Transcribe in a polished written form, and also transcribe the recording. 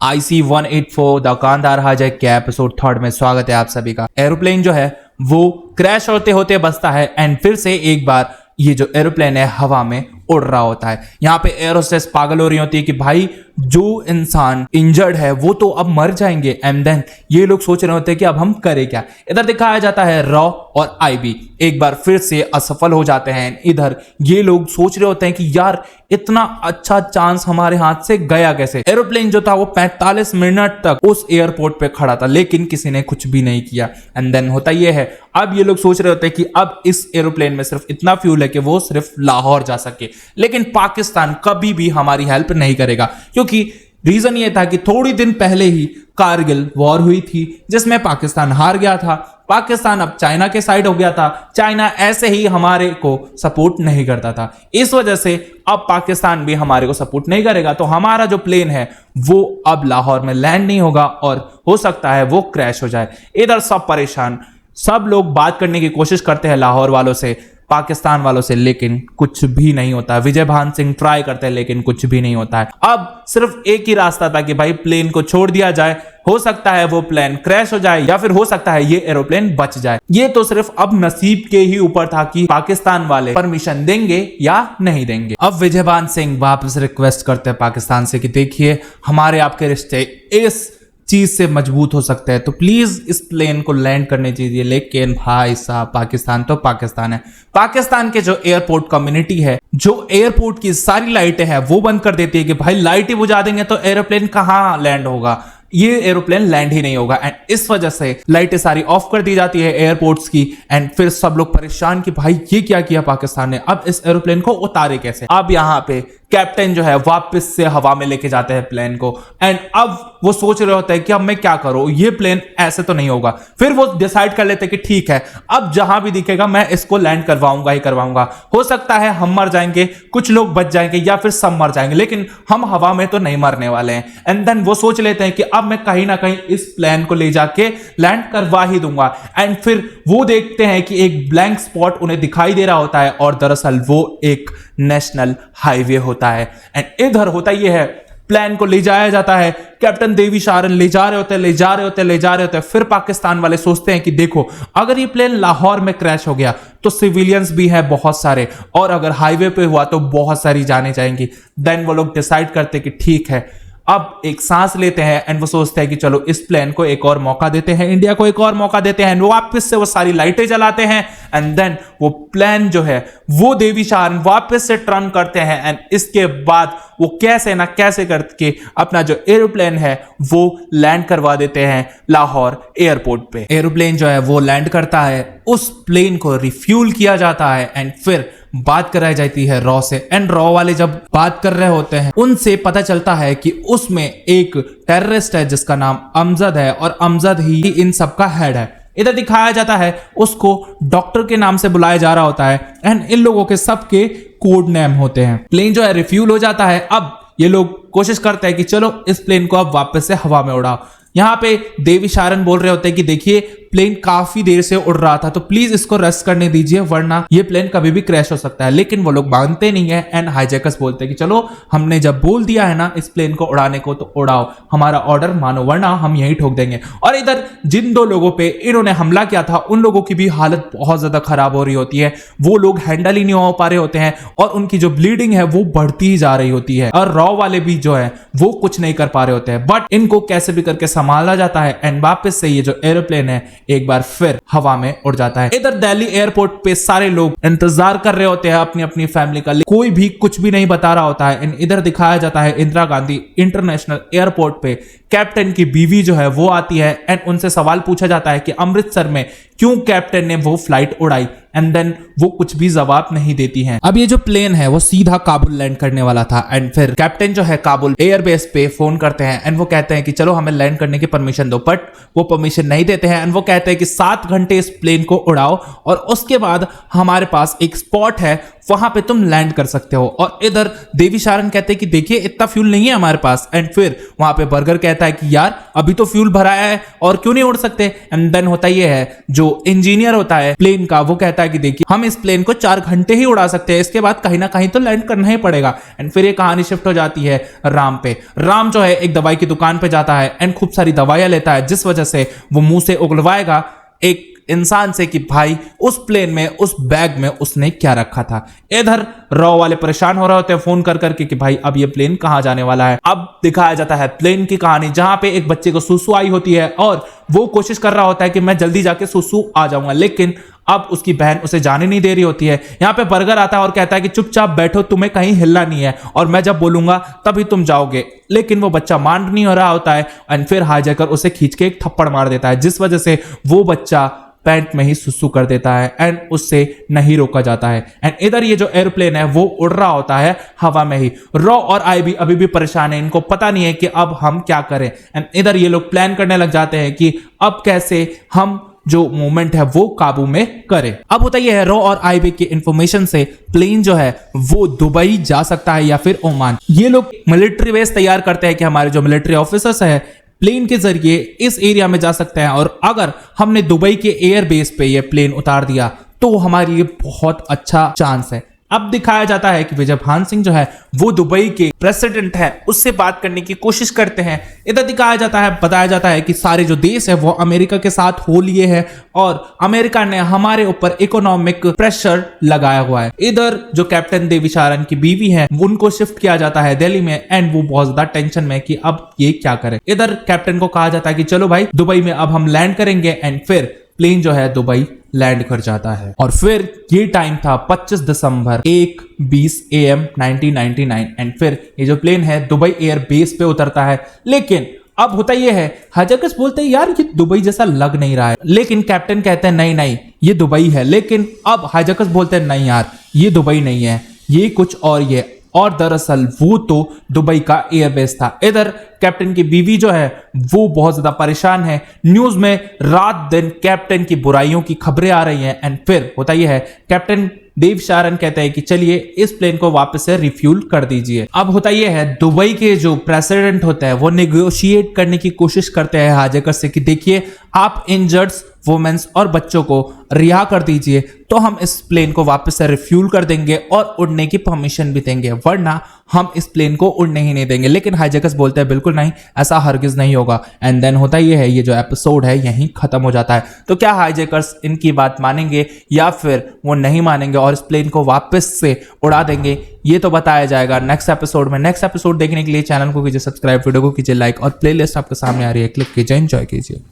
IC-184 the Kandahar hijack के episode 3 में स्वागत है आप सभी का। एरोप्लेन जो है वो क्रैश होते होते बचता है एंड फिर से एक बार ये जो एरोप्लेन है हवा में उड़ रहा होता है। यहाँ पे एयर होस्टेस पागल हो रही होती है कि भाई जो इंसान इंजर्ड है वो तो अब मर जाएंगे। एंड देन ये लोग सोच रहे होते हैं कि अब हम करें क्या। इधर दिखाया जाता है रॉ और आईबी एक बार फिर से असफल हो जाते हैं। इधर ये लोग सोच रहे होते हैं कि यार इतना अच्छा चांस हमारे हाथ से गया कैसे। एरोप्लेन जो था वो 45 मिनट तक उस एयरपोर्ट पे खड़ा था लेकिन किसी ने कुछ भी नहीं किया। एंड देन होता ये है, अब ये लोग सोच रहे होते हैं कि अब इस एरोप्लेन में सिर्फ इतना फ्यूल है कि वो सिर्फ लाहौर जा सके, लेकिन पाकिस्तान कभी भी हमारी हेल्प नहीं करेगा क्योंकि रीजन ये था कि थोड़ी दिन पहले ही कारगिल वॉर हुई थी जिसमें पाकिस्तान हार गया था। पाकिस्तान अब चाइना के साइड हो गया था। चाइना ऐसे ही हमारे को सपोर्ट नहीं करता था, इस वजह से अब पाकिस्तान भी हमारे को सपोर्ट नहीं करेगा तो हमारा जो प्लेन है वो अब लाहौर में लैंड नहीं होगा और हो सकता है वो क्रैश हो जाए। इधर सब परेशान, सब लोग बात करने की कोशिश करते हैं लाहौर वालों से, पाकिस्तान वालों से, लेकिन कुछ भी नहीं होता। विजय भान सिंह ट्राई करते हैं लेकिन कुछ भी नहीं होता है। अब सिर्फ एक ही रास्ता था कि भाई प्लेन को छोड़ दिया जाए, हो सकता है वो प्लेन क्रैश हो जाए या फिर हो सकता है ये एरोप्लेन बच जाए। ये तो सिर्फ अब नसीब के ही ऊपर था कि पाकिस्तान वाले परमिशन देंगे या नहीं देंगे। अब विजय भान सिंह वापस रिक्वेस्ट करते हैं पाकिस्तान से कि देखिए हमारे आपके रिश्ते इस चीज से मजबूत हो सकते हैं तो प्लीज इस प्लेन को लैंड करने दीजिए। लेकिन भाई साहब पाकिस्तान तो पाकिस्तान है। पाकिस्तान के जो एयरपोर्ट कम्युनिटी है, जो एयरपोर्ट की सारी लाइटें हैं वो बंद कर देती है कि भाई लाइटें बुझा देंगे तो एरोप्लेन कहां लैंड होगा, ये एरोप्लेन लैंड ही नहीं होगा। एंड इस वजह से लाइटें सारी ऑफ कर दी जाती है एयरपोर्ट्स की। एंड फिर सब लोग परेशान कि भाई ये क्या किया पाकिस्तान ने, अब इस एरोप्लेन को उतारे कैसे। अब यहाँ पे कैप्टन जो है वापस से हवा में लेके जाते हैं प्लेन को। एंड अब वो सोच रहे होते हैं कि अब मैं क्या करूं, ये प्लेन ऐसे तो नहीं होगा। फिर वो डिसाइड कर लेते हैं कि ठीक है अब जहां भी दिखेगा मैं इसको लैंड करवाऊंगा ही करवाऊंगा। हो सकता है हम मर जाएंगे, कुछ लोग बच जाएंगे या फिर सब मर जाएंगे, लेकिन हम हवा में तो नहीं मरने वाले हैं। एंड देन वो सोच लेते हैं कि अब मैं कहीं ना कहीं इस प्लेन को ले जाके लैंड करवा ही दूंगा। एंड फिर वो देखते हैं कि एक ब्लैंक स्पॉट उन्हें दिखाई दे रहा होता है और दरअसल वो एक नेशनल हाईवे होता है। एंड इधर होता ये है, प्लेन को ले जाया जाता है, कैप्टन देवी शारन ले जा रहे होते हैं। फिर पाकिस्तान वाले सोचते हैं कि देखो अगर ये प्लेन लाहौर में क्रैश हो गया तो सिविलियंस भी हैं बहुत सारे और अगर हाईवे पे हुआ तो बहुत सारी जाने जाएंगी। देन वो लोग डिसाइड करते हैं कि ठीक है अब एक सांस लेते हैं एंड वो सोचते हैं कि चलो इस प्लेन को एक और मौका देते हैं, इंडिया को एक और मौका देते हैं। वो वापस से वो सारी लाइटें जलाते हैं एंड देन वो प्लेन जो है वो देवी शारन वापस से टर्न करते हैं। एंड इसके बाद वो कैसे ना कैसे करके अपना जो एरोप्लेन है वो लैंड करवा देते हैं लाहौर एयरपोर्ट पे। एरोप्लेन जो है वो लैंड करता है, उस प्लेन को रिफ्यूल किया जाता है एंड फिर बात कराई जाती है रॉ से। एंड रॉ वाले जब बात कर रहे होते हैं उनसे पता चलता है कि उसमें एक टेररिस्ट है जिसका नाम अमजद है और अमजद ही इन सब का हेड है। इधर दिखाया जाता है उसको डॉक्टर के नाम से बुलाया जा रहा होता है एंड इन लोगों के सबके कोड नेम होते हैं। प्लेन जो है रिफ्यूल हो जाता है। अब ये लोग कोशिश करते हैं कि चलो इस प्लेन को अब वापस से हवा में उड़ाओ। यहाँ पे देवी शारन बोल रहे होते हैं कि देखिए प्लेन काफी देर से उड़ रहा था तो प्लीज इसको रेस्ट करने दीजिए वरना ये प्लेन कभी भी क्रैश हो सकता है। लेकिन वो लोग मानते नहीं है एंड हाईजैकर्स बोलते हैं कि चलो हमने जब बोल दिया है ना इस प्लेन को उड़ाने को तो उड़ाओ, हमारा ऑर्डर मानो वरना हम यहीं ठोक देंगे। और इधर जिन दो लोगों पे इन्होंने हमला किया था उन लोगों की भी हालत बहुत ज्यादा खराब हो रही होती है। वो लोग हैंडल ही नहीं हो पा रहे होते हैं और उनकी जो ब्लीडिंग है वो बढ़ती ही जा रही होती है और रॉ वाले भी जो है वो कुछ नहीं कर पा रहे होते हैं। बट इनको कैसे भी करके संभाला जाता है एंड वापस से ये जो एरोप्लेन है एक बार फिर हवा में उड़ जाता है। इधर दिल्ली एयरपोर्ट पे सारे लोग इंतजार कर रहे होते हैं अपनी अपनी फैमिली का, कोई भी कुछ भी नहीं बता रहा होता है। इधर दिखाया जाता है इंदिरा गांधी इंटरनेशनल एयरपोर्ट पे कैप्टन की बीवी जो है वो आती है एंड उनसे सवाल पूछा जाता है कि अमृतसर में क्यों कैप्टन ने वो फ्लाइट उड़ाई। एंड देन वो कुछ भी जवाब नहीं देती हैं। अब ये जो प्लेन है वो सीधा काबुल लैंड करने वाला था एंड फिर कैप्टन जो है काबुल एयरबेस पे फोन करते हैं एंड वो कहते हैं कि चलो हमें लैंड करने की परमिशन दो, बट वो परमिशन नहीं देते हैं एंड वो कहते हैं कि 7 घंटे इस प्लेन को उड़ाओ और उसके बाद हमारे पास एक स्पॉट है वहां पे तुम लैंड कर सकते हो। और इधर देवी शारन कहते हैं कि देखिए इतना फ्यूल नहीं है हमारे पास। एंड फिर वहां पे बर्गर कहता है कि यार अभी तो फ्यूल भराया है और क्यों नहीं उड़ सकते। एंड देन होता ये है, जो इंजीनियर होता है प्लेन का वो कहता है कि देखिए हम इस प्लेन को 4 घंटे ही उड़ा सकते हैं, इसके बाद कहीं ना कहीं तो लैंड करना ही पड़ेगा। एंड फिर ये कहानी शिफ्ट हो जाती है राम पे। राम जो है एक दवाई की दुकान पे जाता है एंड खूब सारी दवाइयां लेता है, जिस वजह से वो मुंह से उगलवाएगा एक इंसान से कि भाई उस प्लेन में उस बैग में उसने क्या रखा था। इधर रॉ वाले परेशान हो रहे होते हैं फोन कर करके कि भाई अब ये प्लेन कहां जाने वाला है। अब दिखाया जाता है प्लेन की कहानी, जहां पे एक बच्चे को सुसु आई होती है और वो कोशिश कर रहा होता है कि मैं जल्दी जाके सुसु आ जाऊंगा, लेकिन अब उसकी बहन उसे जाने नहीं दे रही होती है। यहां पे बर्गर आता है और कहता है कि चुपचाप बैठो, तुम्हें कहीं हिलना नहीं है और मैं जब बोलूंगा तभी तुम जाओगे। लेकिन वो बच्चा मान नहीं हो रहा होता है एंड फिर हाईजैकर उसे खींच के एक थप्पड़ मार देता है, जिस वजह से वो बच्चा पैंट में ही सुसु कर देता है एंड उससे नहीं रोका जाता है। एंड इधर ये जो एरोप्लेन है वो उड़ रहा होता है हवा में ही। रॉ और आईबी अभी भी परेशान है, इनको पता नहीं है कि अब हम क्या करें। एंड इधर ये लोग प्लान करने लग जाते हैं कि अब कैसे हम जो मूवमेंट है वो काबू में करें। अब होता यह है, रॉ और आईबी की इंफॉर्मेशन से प्लेन जो है वो दुबई जा सकता है या फिर ओमान। ये लोग मिलिट्री बेस तैयार करते हैं कि हमारे जो मिलिट्री ऑफिसर्स है प्लेन के जरिए इस एरिया में जा सकते हैं, और अगर हमने दुबई के एयर बेस पे ये प्लेन उतार दिया तो हमारे लिए बहुत अच्छा चांस है। अब दिखाया जाता है कि विजय भान सिंह जो है वो दुबई के प्रेसिडेंट है, उससे बात करने की कोशिश करते हैं। इधर दिखाया जाता है, बताया जाता है कि सारे जो देश है वो अमेरिका के साथ हो लिए हैं और अमेरिका ने हमारे ऊपर इकोनॉमिक प्रेशर लगाया हुआ है। इधर जो कैप्टन देवी शारन की बीवी है उनको शिफ्ट किया जाता है दिल्ली में एंड वो बहुत ज्यादा टेंशन में कि अब ये क्या करें। इधर कैप्टन को कहा जाता है कि चलो भाई दुबई में अब हम लैंड करेंगे एंड फिर प्लेन जो है दुबई लैंड कर जाता है। और फिर ये टाइम था 25 दिसंबर 1:20 AM 1999 एंड फिर ये जो प्लेन है दुबई एयर बेस पे उतरता है। लेकिन अब होता ये है, हाईजैकर्स बोलते हैं यार ये दुबई जैसा लग नहीं रहा है, लेकिन कैप्टन कहते हैं नहीं नहीं ये दुबई है। लेकिन अब हाईजैकर्स बोलते हैं नहीं यार ये दुबई नहीं है, ये कुछ और ये, और दरअसल वो तो दुबई का एयरबेस था। इधर कैप्टन की बीवी जो है वो बहुत ज्यादा परेशान है, न्यूज में रात दिन कैप्टन की बुराइयों की खबरें आ रही हैं। एंड फिर होता यह है, कैप्टन देव शारन कहते हैं कि चलिए इस प्लेन को वापस से रिफ्यूल कर दीजिए। अब होता यह है, दुबई के जो प्रेसिडेंट होते हैं वो नेगोशिएट करने की कोशिश करते हैं हाईजैकर से कि देखिए आप इंजर्ड्स, वुमेन्स और बच्चों को रिहा कर दीजिए तो हम इस प्लेन को वापस से रिफ्यूल कर देंगे और उड़ने की परमिशन भी देंगे, वरना हम इस प्लेन को उड़ने ही नहीं देंगे। लेकिन हाईजैकर्स बोलते हैं बिल्कुल नहीं, ऐसा हरगिज नहीं होगा। एंड देन होता ये है, ये जो एपिसोड है यहीं खत्म हो जाता है। तो क्या हाईजैकर्स इनकी बात मानेंगे या फिर वो नहीं मानेंगे और इस प्लेन को वापस से उड़ा देंगे, ये तो बताया जाएगा नेक्स्ट एपिसोड में। नेक्स्ट एपिसोड देखने के लिए चैनल को कीजिए सब्सक्राइब, वीडियो को कीजिए लाइक और प्लेलिस्ट आपके सामने आ रही है, क्लिक कीजिए, एंजॉय कीजिए।